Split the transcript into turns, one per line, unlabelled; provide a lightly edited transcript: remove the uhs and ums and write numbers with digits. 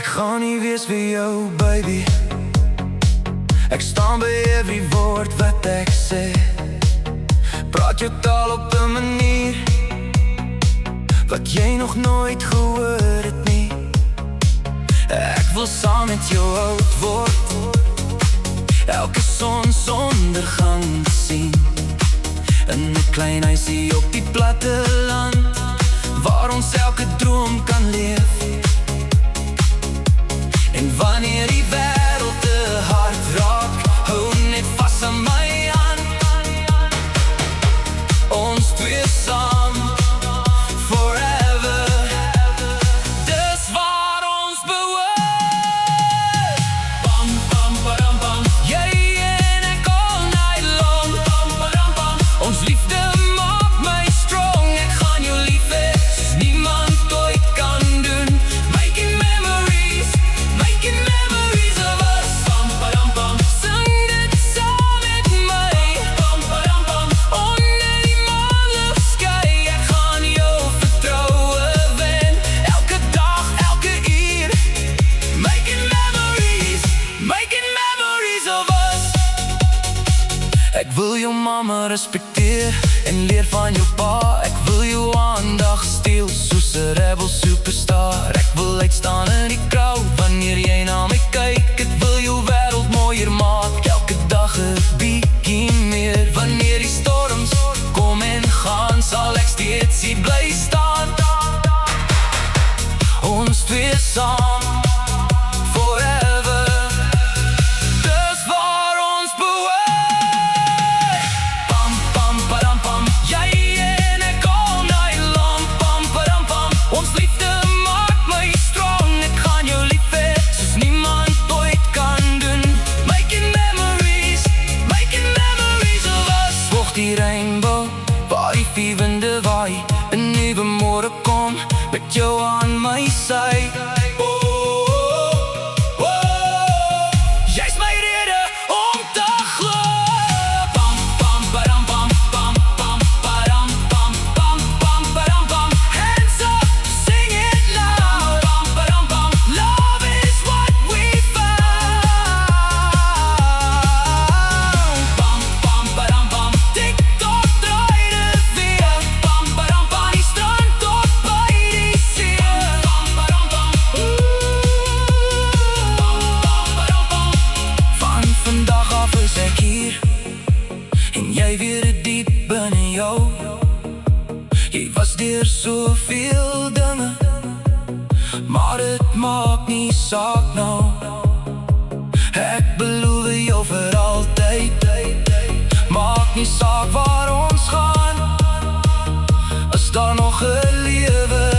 Ek gaan nie wees vir jou, baby. Ek staan by every woord wat ek sê. Praat jou taal op 'n manier wat jy nog nooit gehoor het nie. Ek wil saam met jou oud word, elke sonsondergang sien, in 'n klein huisie op die platte land, waar ons elke droom kan leef. En wanneer die wêreld te hard raak, hou net vas aan my hand. Ons twee saam, forever. Dis waar ons behoort. Bam, bam, badam, bam. Jy en ek all night long. Bam, badam, bam. Ons liefde maak my strong. Ek gaan jou lief hê soos niemand ooit kan doen. Making memories of us. Bam, badam, bam. Sing dit saam met my. Bam, badam, bam. Onder die maanligsky, ek gaan jou vertroue wen. Elke dag, elke uur. Making memories of us. Ek wil jou mama respekteer en leer van jou pa. Ek wil jou aandag steel soos 'n rebel superstar. Ek wil uitstaan in die crowd wanneer jy na my kyk. Ek wil jou wêreld mooier maak, elke dag 'n bietjie meer. Wanneer die storms kom en gaan, sal ek steeds hier bly staan. Ons twee saam, forever. Dis waar ons behoort. Pam, pam, padam, pam. Jy en ek all night long. Pam, padam, pam. Ons liefde maak my strong. Ek gaan jou lief hê soos niemand ooit kan doen. Making memories of us. Volg die rainbow, waar die vier winde waai. 'n nuwe môre kom, met jou aan my sy. Jy's my rede om te glo. Bam, bam, badam, bam. Bam, bam, badam, bam. Bam, bam, badam, bam. Hands up, sing it loud. Bam, badam, bam. Love is what we found. Bam, bam, badam, bam. TikTok draai dit weer. Bam, badam, bam. Die strand tot by die see. Bam, badam, bam. Bam, bam, badam, bam. Van vandag af is ek hier en jy weer diep binne jou. Jy was deur soveel dinge, maar dit maak nie saak nou. Ek beloof jou vir altyd. Maak nie saak waar ons gaan, as daar nog 'n lewe